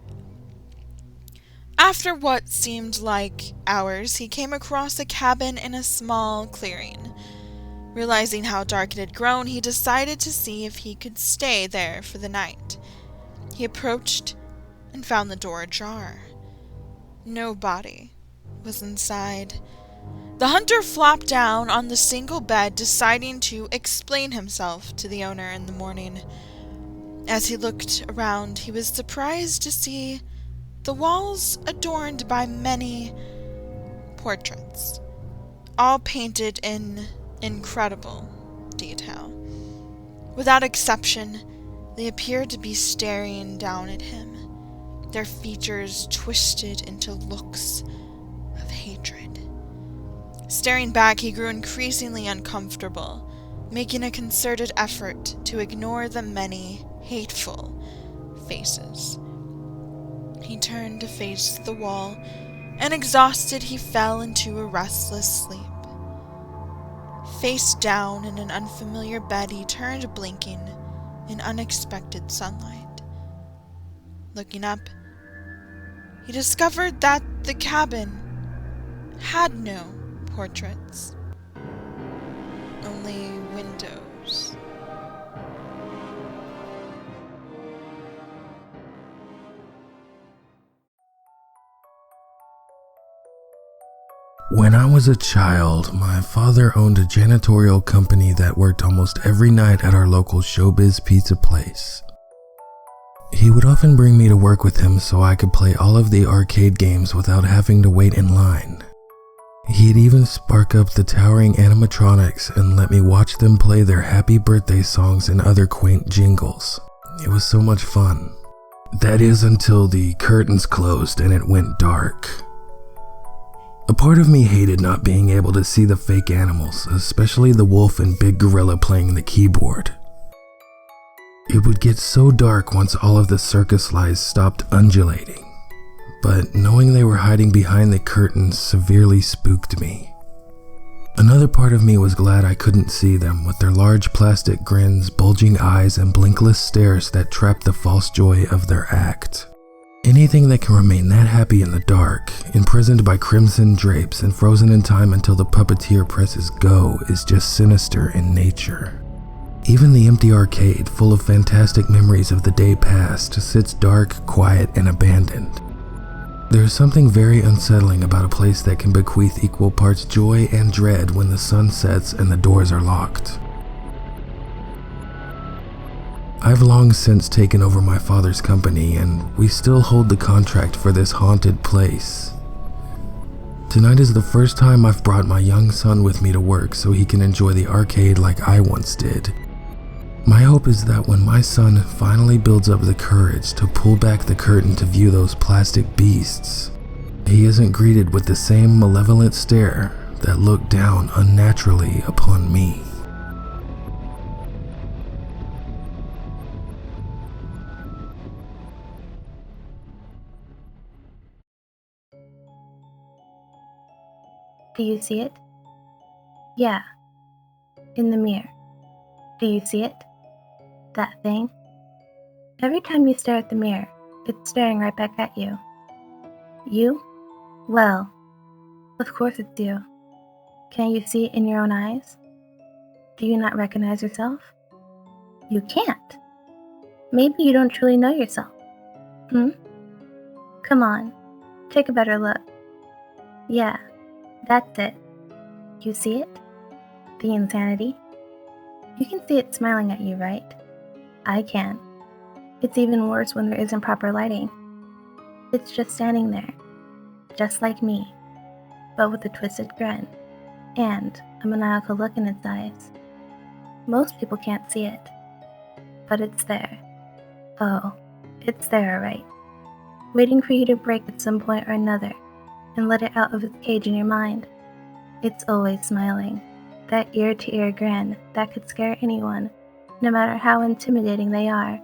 After what seemed like hours, he came across a cabin in a small clearing. Realizing how dark it had grown, he decided to see if he could stay there for the night. He approached and found the door ajar. No body was inside. The hunter flopped down on the single bed, deciding to explain himself to the owner in the morning. As he looked around, he was surprised to see the walls adorned by many portraits, all painted in incredible detail. Without exception, they appeared to be staring down at him, their features twisted into looks of hatred. Staring back, he grew increasingly uncomfortable, making a concerted effort to ignore the many hateful faces. He turned to face the wall, and exhausted, he fell into a restless sleep. Face down in an unfamiliar bed, he turned, blinking in unexpected sunlight. Looking up, he discovered that the cabin had no portraits, only windows. When I was a child, my father owned a janitorial company that worked almost every night at our local showbiz pizza place. He would often bring me to work with him so I could play all of the arcade games without having to wait in line. He'd even spark up the towering animatronics and let me watch them play their happy birthday songs and other quaint jingles. It was so much fun. That is until the curtains closed and it went dark. A part of me hated not being able to see the fake animals, especially the wolf and big gorilla playing the keyboard. It would get so dark once all of the circus lights stopped undulating, but knowing they were hiding behind the curtains severely spooked me. Another part of me was glad I couldn't see them with their large plastic grins, bulging eyes, and blinkless stares that trapped the false joy of their act. Anything that can remain that happy in the dark, imprisoned by crimson drapes and frozen in time until the puppeteer presses go, is just sinister in nature. Even the empty arcade, full of fantastic memories of the day past, sits dark, quiet, and abandoned. There's something very unsettling about a place that can bequeath equal parts joy and dread when the sun sets and the doors are locked. I've long since taken over my father's company, and we still hold the contract for this haunted place. Tonight is the first time I've brought my young son with me to work so he can enjoy the arcade like I once did. My hope is that when my son finally builds up the courage to pull back the curtain to view those plastic beasts, he isn't greeted with the same malevolent stare that looked down unnaturally upon me. Do you see it? Yeah. In the mirror. Do you see it? That thing? Every time you stare at the mirror, it's staring right back at you. You? Well, of course it's you. Can you see it in your own eyes? Do you not recognize yourself? You can't. Maybe you don't truly know yourself. Come on, take a better look. Yeah. That's it. You see it? The insanity? You can see it smiling at you, right? I can. It's even worse when there isn't proper lighting. It's just standing there, just like me, but with a twisted grin, and a maniacal look in its eyes. Most people can't see it, but it's there. Oh, it's there, alright. Waiting for you to break at some point or another, and let it out of its cage in your mind. It's always smiling, that ear-to-ear grin that could scare anyone, no matter how intimidating they are.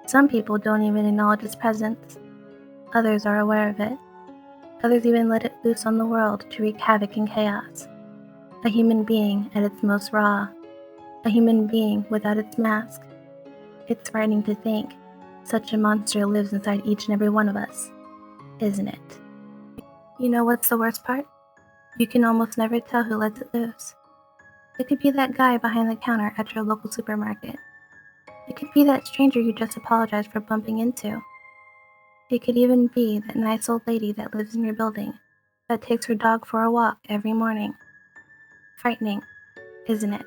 Some people don't even acknowledge its presence. Others are aware of it. Others even let it loose on the world to wreak havoc and chaos. A human being at its most raw. A human being without its mask. It's frightening to think such a monster lives inside each and every one of us, isn't it? You know what's the worst part? You can almost never tell who lets it loose. It could be that guy behind the counter at your local supermarket. It could be that stranger you just apologized for bumping into. It could even be that nice old lady that lives in your building, that takes her dog for a walk every morning. Frightening, isn't it?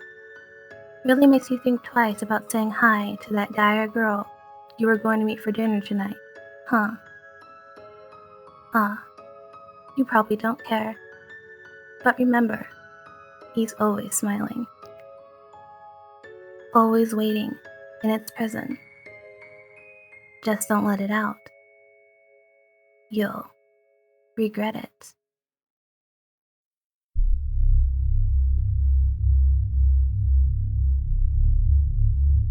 Really makes you think twice about saying hi to that guy or girl you were going to meet for dinner tonight, huh? You probably don't care. But remember, he's always smiling. Always waiting in its presence. Just don't let it out. You'll regret it.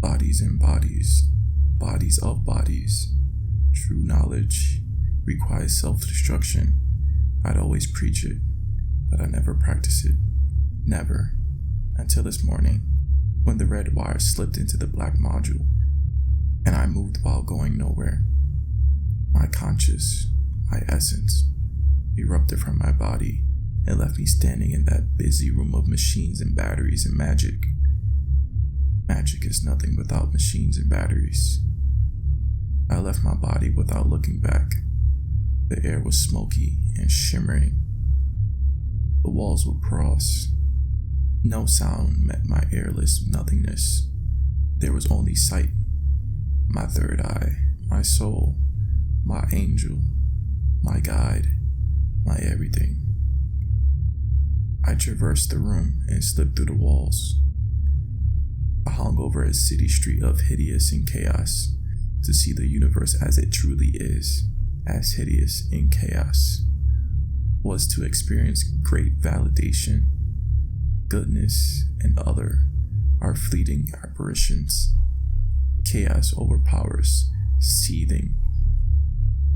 Bodies and bodies, bodies of bodies. True knowledge requires self-destruction. I'd always preach it, but I never practice it. Never. until this morning, when the red wire slipped into the black module, and I moved while going nowhere. My conscious, my essence, erupted from my body and left me standing in that busy room of machines and batteries and magic. Magic is nothing without machines and batteries. I left my body without looking back. The air was smoky and shimmering. The walls were porous. No sound met my airless nothingness. There was only sight. My third eye, my soul, my angel, my guide, my everything. I traversed the room and slipped through the walls. I hung over a city street of hideous and chaos to see the universe as it truly is, as hideous in chaos, was to experience great validation, goodness, and other are fleeting apparitions. Chaos overpowers, seething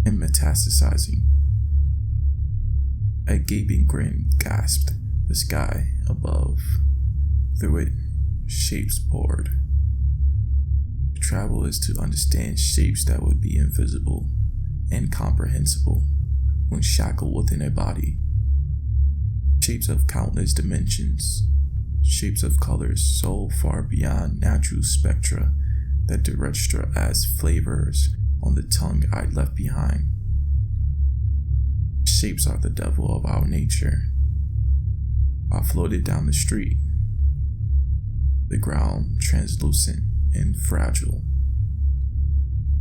and metastasizing. A gaping grin gasped the sky above. Through it, shapes poured. To travel is to understand shapes that would be invisible, incomprehensible, when shackled within a body. Shapes of countless dimensions, shapes of colors so far beyond natural spectra that they register as flavors on the tongue I left behind. Shapes are the devil of our nature. I floated down the street, the ground translucent and fragile.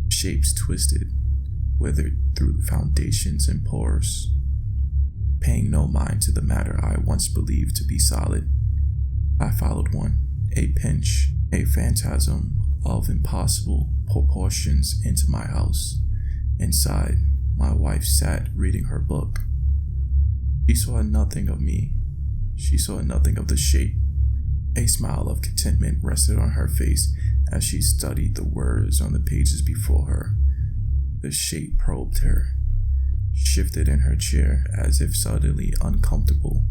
Shapes twisted, withered through the foundations and pores, paying no mind to the matter I once believed to be solid. I followed one, a pinch, a phantasm of impossible proportions into my house. Inside, my wife sat reading her book. She saw nothing of me. She saw nothing of the shape. A smile of contentment rested on her face as she studied the words on the pages before her. The shape probed her, shifted in her chair as if suddenly uncomfortable.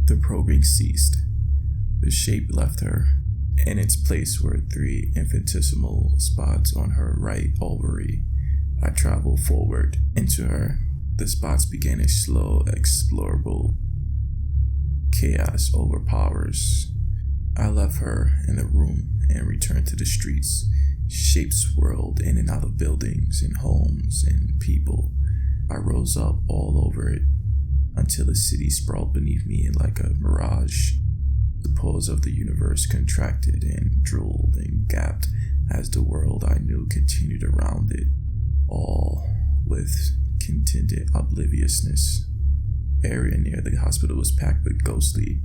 The probing ceased. The shape left her. In its place were 3 infinitesimal spots on her right ovary. I traveled forward into her. The spots began a slow, explorable. Chaos overpowers. I left her in the room and returned to the streets. Shapes swirled in and out of buildings and homes and people. I rose up all over it until the city sprawled beneath me like a mirage. The pores of the universe contracted and drooled and gapped as the world I knew continued around it, all with contented obliviousness. The area near the hospital was packed with ghostly,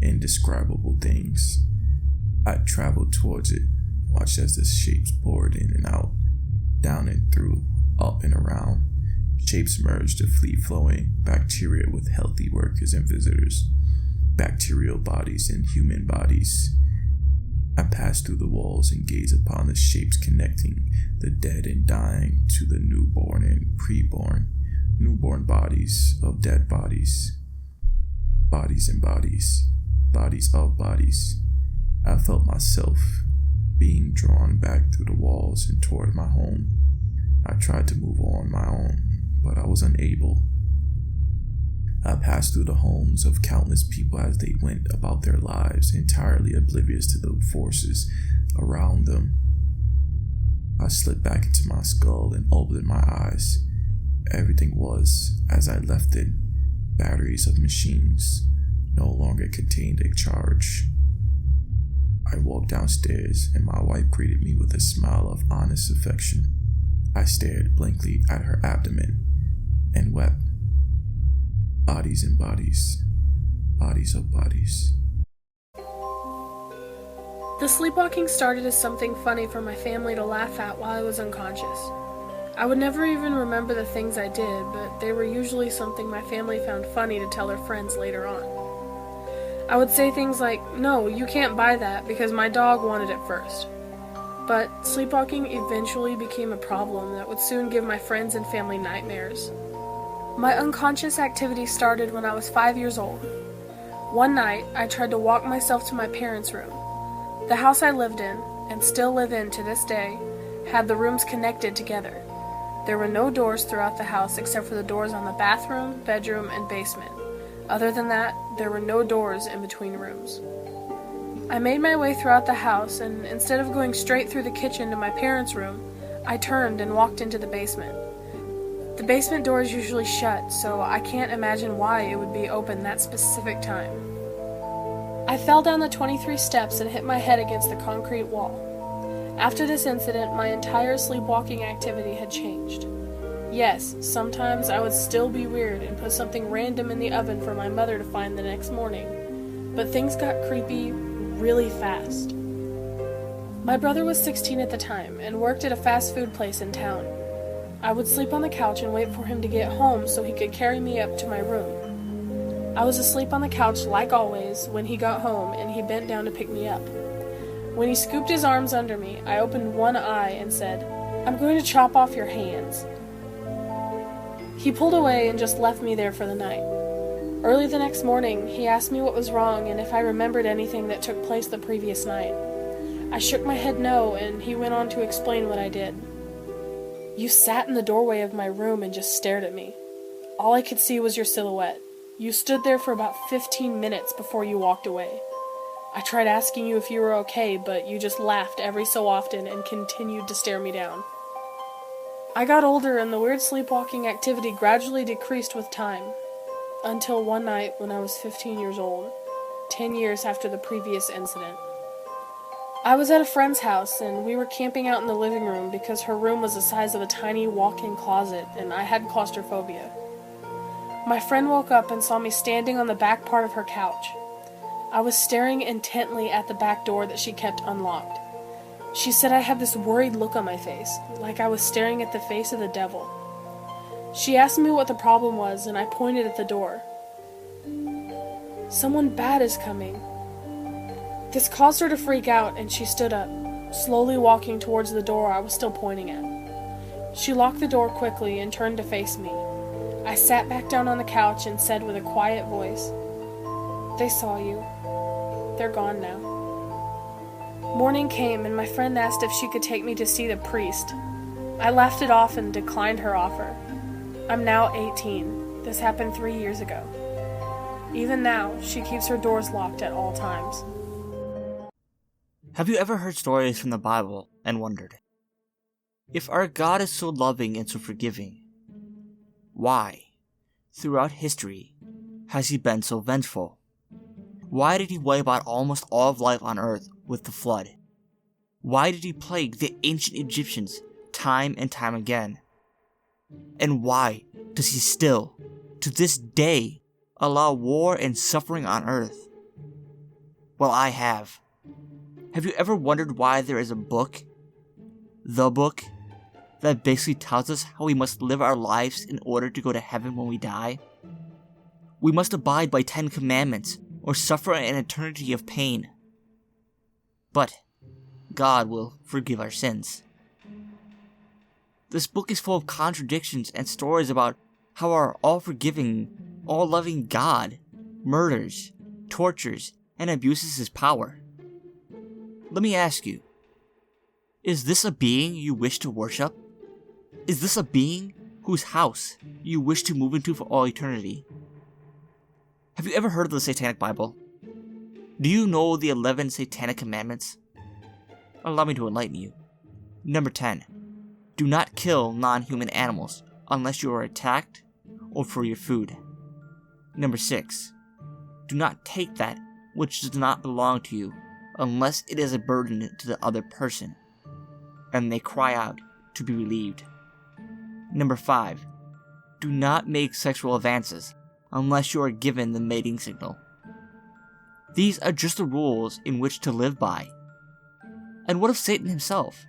indescribable things. I traveled towards it, watched as the shapes poured in and out, down and through, up and around. Shapes merged to free-flowing bacteria with healthy workers and visitors, bacterial bodies and human bodies. I passed through the walls and gazed upon the shapes connecting the dead and dying to the newborn and preborn, newborn bodies of dead bodies, bodies and bodies, bodies of bodies. I felt myself being drawn back through the walls and toward my home. I tried to move on my own, but I was unable. I passed through the homes of countless people as they went about their lives, entirely oblivious to the forces around them. I slipped back into my skull and opened my eyes. Everything was, as I left it, batteries of machines, no longer contained a charge. I walked downstairs and my wife greeted me with a smile of honest affection. I stared blankly at her abdomen and wept. Bodies and bodies, bodies of bodies. The sleepwalking started as something funny for my family to laugh at while I was unconscious. I would never even remember the things I did, but they were usually something my family found funny to tell their friends later on. I would say things like, "No, you can't buy that because my dog wanted it first." But sleepwalking eventually became a problem that would soon give my friends and family nightmares. My unconscious activity started when I was 5 years old. One night, I tried to walk myself to my parents' room. The house I lived in, and still live in to this day, had the rooms connected together. There were no doors throughout the house except for the doors on the bathroom, bedroom, and basement. Other than that, there were no doors in between rooms. I made my way throughout the house, and instead of going straight through the kitchen to my parents' room, I turned and walked into the basement. The basement door is usually shut, so I can't imagine why it would be open that specific time. I fell down the 23 steps and hit my head against the concrete wall. After this incident, my entire sleepwalking activity had changed. Yes, sometimes I would still be weird and put something random in the oven for my mother to find the next morning, but things got creepy really fast. My brother was 16 at the time and worked at a fast food place in town. I would sleep on the couch and wait for him to get home so he could carry me up to my room. I was asleep on the couch like always when he got home, and he bent down to pick me up. When he scooped his arms under me, I opened one eye and said, "I'm going to chop off your hands." He pulled away and just left me there for the night. Early the next morning, he asked me what was wrong and if I remembered anything that took place the previous night. I shook my head no, and he went on to explain what I did. "You sat in the doorway of my room and just stared at me. All I could see was your silhouette. You stood there for about 15 minutes before you walked away. I tried asking you if you were okay, but you just laughed every so often and continued to stare me down." I got older and the weird sleepwalking activity gradually decreased with time, until one night when I was 15 years old, 10 years after the previous incident. I was at a friend's house and we were camping out in the living room because her room was the size of a tiny walk-in closet and I had claustrophobia. My friend woke up and saw me standing on the back part of her couch. I was staring intently at the back door that she kept unlocked. She said I had this worried look on my face, like I was staring at the face of the devil. She asked me what the problem was, and I pointed at the door. "Someone bad is coming." This caused her to freak out, and she stood up, slowly walking towards the door I was still pointing at. She locked the door quickly and turned to face me. I sat back down on the couch and said with a quiet voice, "They saw you. They're gone now." Morning came, and my friend asked if she could take me to see the priest. I laughed it off and declined her offer. I'm now 18. This happened 3 years ago. Even now, she keeps her doors locked at all times. Have you ever heard stories from the Bible and wondered, if our God is so loving and so forgiving, why, throughout history, has he been so vengeful? Why did he wipe out almost all of life on Earth with the flood? Why did he plague the ancient Egyptians time and time again? And why does he still, to this day, allow war and suffering on Earth? Well, I have. Have you ever wondered why there is a book, the book, that basically tells us how we must live our lives in order to go to heaven when we die? We must abide by 10 commandments or suffer an eternity of pain. But God will forgive our sins. This book is full of contradictions and stories about how our all-forgiving, all-loving God murders, tortures, and abuses his power. Let me ask you, is this a being you wish to worship? Is this a being whose house you wish to move into for all eternity? Have you ever heard of the Satanic Bible? Do you know the 11 Satanic Commandments? Allow me to enlighten you. Number 10. Do not kill non-human animals unless you are attacked or for your food. Number 6. Do not take that which does not belong to you unless it is a burden to the other person, and they cry out to be relieved. Number 5. Do not make sexual advances unless you are given the mating signal. These are just the rules in which to live by. And what of Satan himself?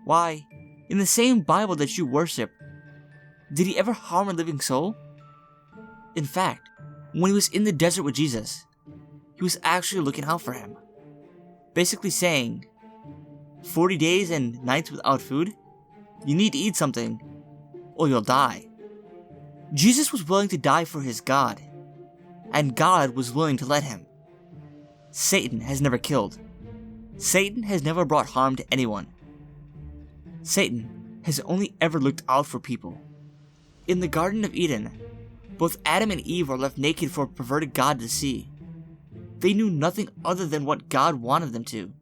Why, in the same Bible that you worship, did he ever harm a living soul? In fact, when he was in the desert with Jesus, he was actually looking out for him. Basically saying, 40 days and nights without food? You need to eat something, or you'll die. Jesus was willing to die for his God. and God was willing to let him. Satan has never killed. Satan has never brought harm to anyone. Satan has only ever looked out for people. In the Garden of Eden, both Adam and Eve were left naked for a perverted God to see. They knew nothing other than what God wanted them to,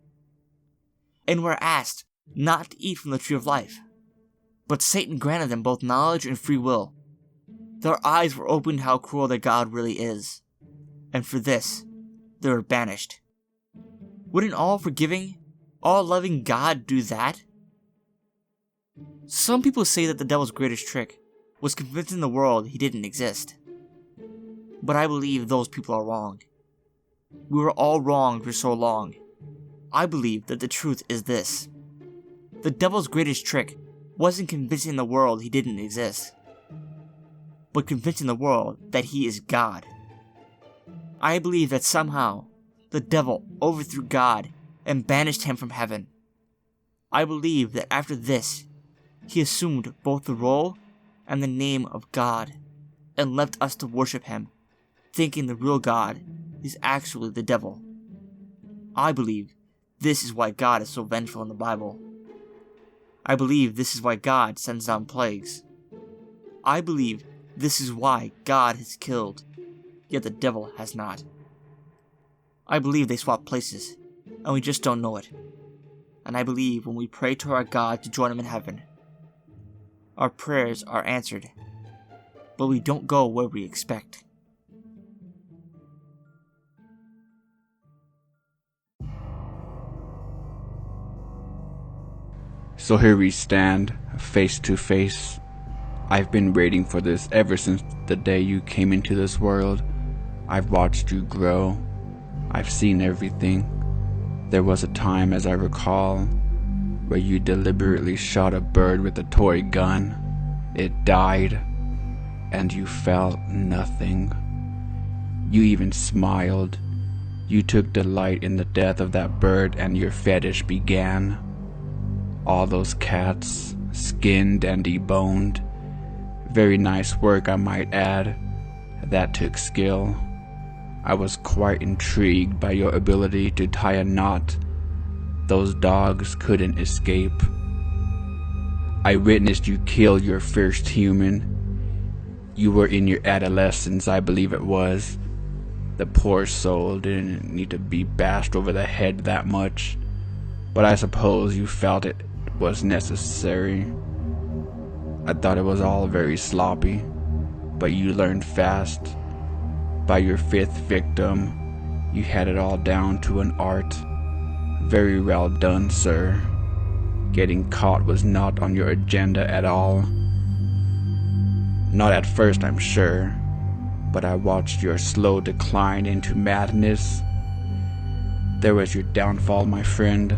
and were asked not to eat from the tree of life. But Satan granted them both knowledge and free will. Their eyes were opened to how cruel their God really is, and for this, they were banished. Would an all-forgiving, all-loving God do that? Some people say that the devil's greatest trick was convincing the world he didn't exist. But I believe those people are wrong. We were all wrong for so long. I believe that the truth is this. The devil's greatest trick wasn't convincing the world he didn't exist, but convincing the world that he is God. I believe that somehow the devil overthrew God and banished him from heaven. I believe that after this, he assumed both the role and the name of God and left us to worship him, thinking the real God is actually the devil. I believe this is why God is so vengeful in the Bible. I believe this is why God sends down plagues. I believe this is why God has killed, yet the devil has not. I believe they swap places, and we just don't know it. And I believe when we pray to our God to join him in heaven, our prayers are answered, but we don't go where we expect. So here we stand, face to face. I've been waiting for this ever since the day you came into this world. I've watched you grow. I've seen everything. There was a time, as I recall, where you deliberately shot a bird with a toy gun. It died, and you felt nothing. You even smiled. You took delight in the death of that bird, and your fetish began. All those cats, skinned and deboned. Very nice work, I might add. That took skill. I was quite intrigued by your ability to tie a knot. Those dogs couldn't escape. I witnessed you kill your first human. You were in your adolescence, I believe it was. The poor soul didn't need to be bashed over the head that much, but I suppose you felt it was necessary. I thought it was all very sloppy, but you learned fast. By your fifth victim, you had it all down to an art. Very well done, sir. Getting caught was not on your agenda at all. Not at first, I'm sure, but I watched your slow decline into madness. There was your downfall, my friend.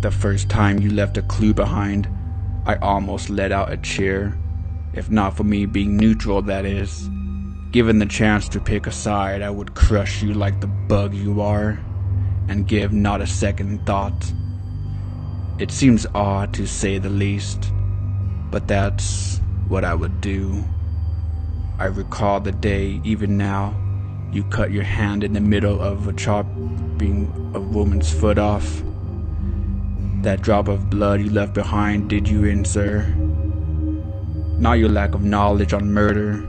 The first time you left a clue behind, I almost let out a cheer. If not for me being neutral, that is. Given the chance to pick a side, I would crush you like the bug you are, and give not a second thought. It seems odd to say the least, but that's what I would do. I recall the day, even now, you cut your hand in the middle of chopping a woman's foot off. That drop of blood you left behind did you in, sir. Not your lack of knowledge on murder.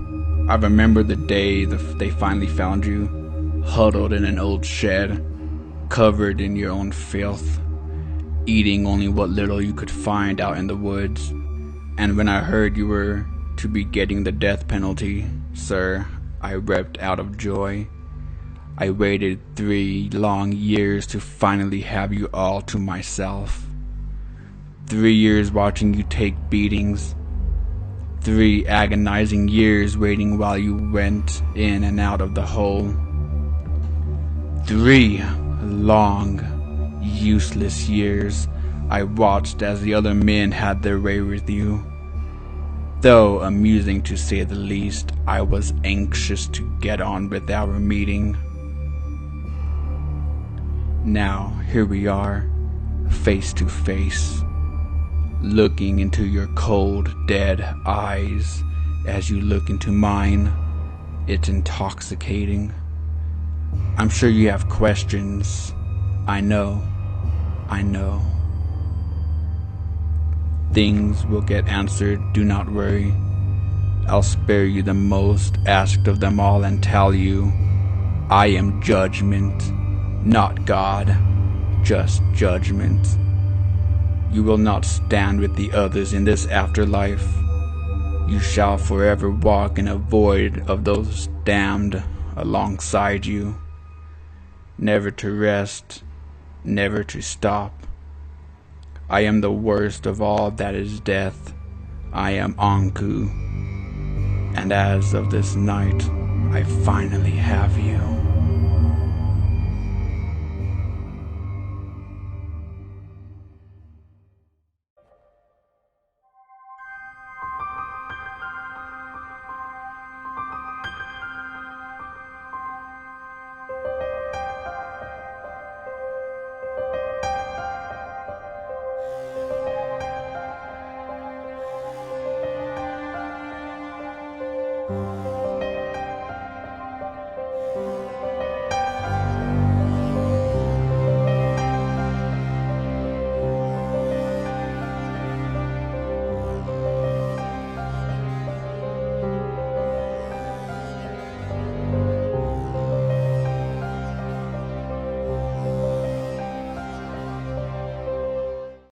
I remember the day they finally found you, huddled in an old shed, covered in your own filth, eating only what little you could find out in the woods. And when I heard you were to be getting the death penalty, sir, I wept out of joy. I waited 3 long years to finally have you all to myself. 3 years watching you take beatings. 3 agonizing years waiting while you went in and out of the hole. 3 long, useless years I watched as the other men had their way with you. Though amusing to say the least, I was anxious to get on with our meeting. Now, here we are, face to face, looking into your cold, dead eyes as you look into mine. It's intoxicating. I'm sure you have questions. I know. Things will get answered, do not worry. I'll spare you the most asked of them all and tell you, I am judgment, not God, just judgment. You will not stand with the others in this afterlife. You shall forever walk in a void of those damned alongside you. Never to rest, never to stop. I am the worst of all that is death. I am Anku. And as of this night, I finally have you.